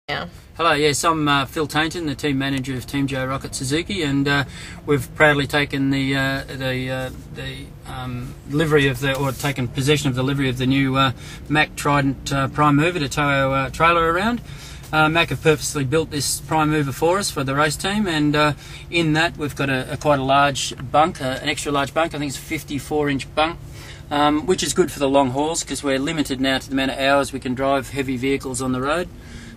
Yeah. Hello, yes, I'm Phil Tainton, the team manager of Team Joe Rocket Suzuki, and we've proudly taken the livery of or taken possession of the livery of the new Mack Trident prime mover to tow our trailer around. Mack have purposely built this prime mover for us for the race team, and in that we've got quite a large bunk, an extra large bunk. I think it's a 54-inch bunk. Which is good for the long hauls because we're limited now to the amount of hours we can drive heavy vehicles on the road.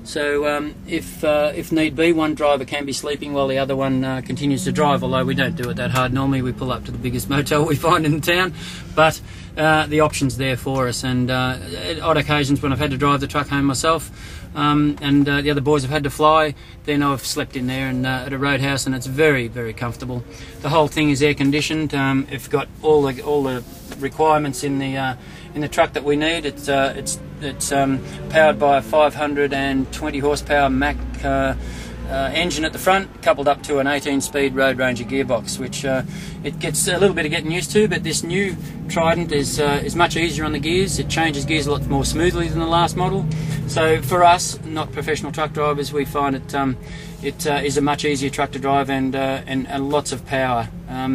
So if need be, one driver can be sleeping while the other one continues to drive, although we don't do it that hard. Normally we pull up to the biggest motel we find in the town, but the option's there for us. And at odd occasions when I've had to drive the truck home myself, and the other boys have had to fly, then I've slept in there and at a roadhouse, and it's very, very comfortable. The whole thing is air conditioned. It's got all the requirements in the truck that we need. It's powered by a 520 horsepower Mack engine at the front, coupled up to an 18-speed Road Ranger gearbox, which it gets a little bit of getting used to. But this new Trident is much easier on the gears. It changes gears a lot more smoothly than the last model. So for us, not professional truck drivers, we find it is a much easier truck to drive and lots of power.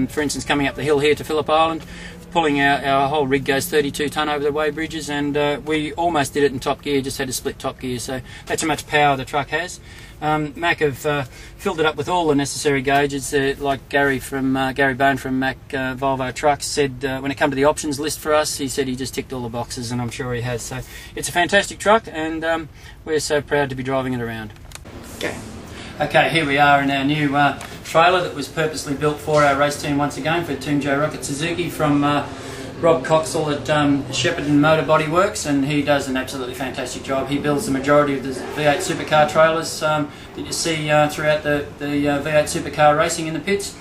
For instance, coming up the hill here to Phillip Island, pulling our whole rig goes 32 tonne over the way bridges, and we almost did it in top gear, just had to split top gear, so that's how much power the truck has. Mack have filled it up with all the necessary gauges, like Gary Bone from Mack Volvo Trucks said when it came to the options list for us, he said he just ticked all the boxes, and I'm sure he has. So it's a fantastic truck, and we're so proud to be driving it around. Okay, here we are in our new trailer that was purposely built for our race team once again for Team Joe Rocket Suzuki from Rob Coxall at Shepparton Motor Body Works, and he does an absolutely fantastic job. He builds the majority of the V8 supercar trailers that you see throughout the V8 supercar racing in the pits.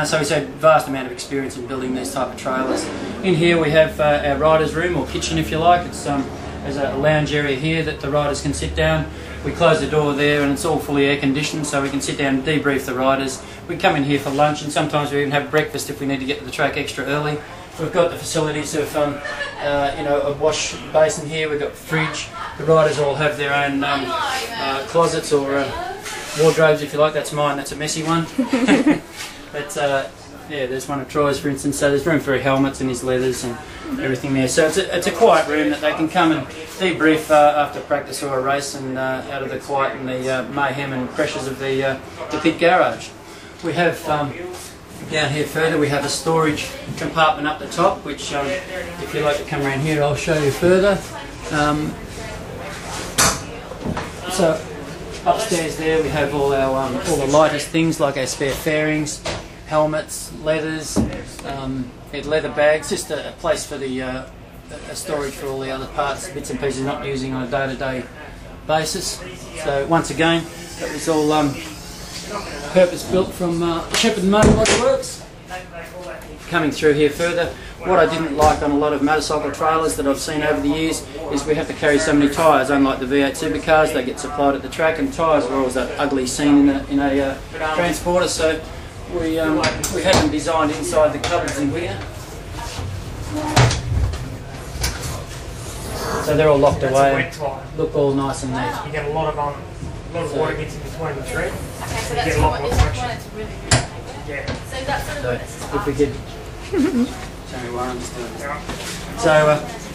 So he's had a vast amount of experience in building these type of trailers. In here we have our riders' room, or kitchen if you like. There's a lounge area here that the riders can sit down. We close the door there and it's all fully air conditioned, so we can sit down and debrief the riders. We come in here for lunch, and sometimes we even have breakfast if we need to get to the track extra early. We've got the facilities of a wash basin here. We've got a fridge. The riders all have their own closets or wardrobes if you like. That's mine, that's a messy one. But yeah, there's one of Troy's for instance, so there's room for helmets and his leathers and everything there. So it's a quiet room that they can come and debrief after practice or a race, and out of the quiet and the mayhem and pressures of the pit garage. We have down here further, we have a storage compartment up the top, which if you like to come around here I'll show you further. So upstairs there we have all the lightest things like our spare fairings, helmets, leathers, leather bags, just a place for the a storage for all the other parts, bits and pieces not using on a day-to-day basis. So once again, that was all purpose-built from Shepparton Motor Body Works. Coming through here further, what I didn't like on a lot of motorcycle trailers that I've seen over the years is we have to carry so many tyres. Unlike the V8 supercars, they get supplied at the track, and tyres are always that ugly scene in a transporter. So we had them designed inside the cupboards in here. So they're all locked away, look all nice and neat. You get a lot of water gets in between the tree. Okay, so that's what it's really good. Yeah. So that's sort of what this is If we could show me what I'm just doing. So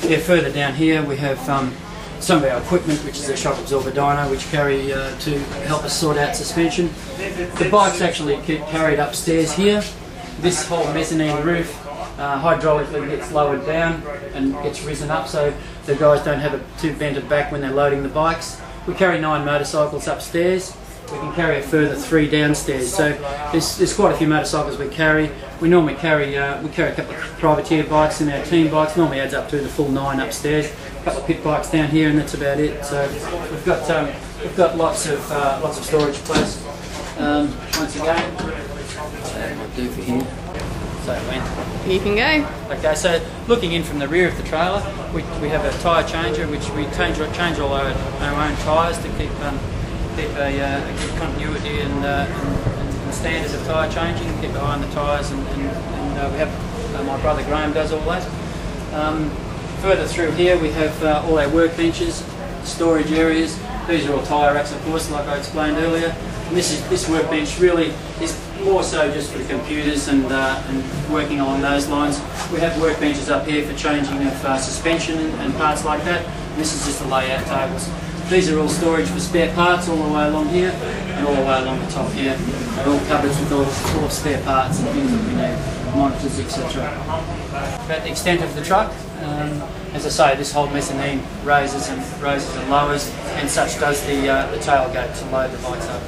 yeah, further down here we have some of our equipment, which is a shock absorber dyno, which carry to help us sort out suspension. The bike's actually carried upstairs here. This whole mezzanine roof hydraulically gets lowered down and gets risen up, so the guys don't have it too bented back when they're loading the bikes. We carry 9 motorcycles upstairs. We can carry a further 3 downstairs. So there's quite a few motorcycles we carry. We normally carry a couple of privateer bikes and our team bikes. Normally adds up to the full 9 upstairs. A couple of pit bikes down here, and that's about it. So we've got lots of storage place. Once again, that might do for him. So when You can go. okay, so looking in from the rear of the trailer, we have a tyre changer, which we change all our own tyres to keep a good continuity and the standards of tyre changing, keep an eye on the tyres, and we have my brother Graham does all that. Further through here we have all our workbenches, storage areas. These are all tyre racks, of course, like I explained earlier. And this workbench really is more so just for the computers and working along those lines. We have workbenches up here for changing of suspension and parts like that. And this is just the layout tables. These are all storage for spare parts all the way along here and all the way along the top here. They're all cupboards with all spare parts and things that we need, monitors, etc. About the extent of the truck, as I say, this whole mezzanine raises and lowers, and such does the tailgate to load the bikes up.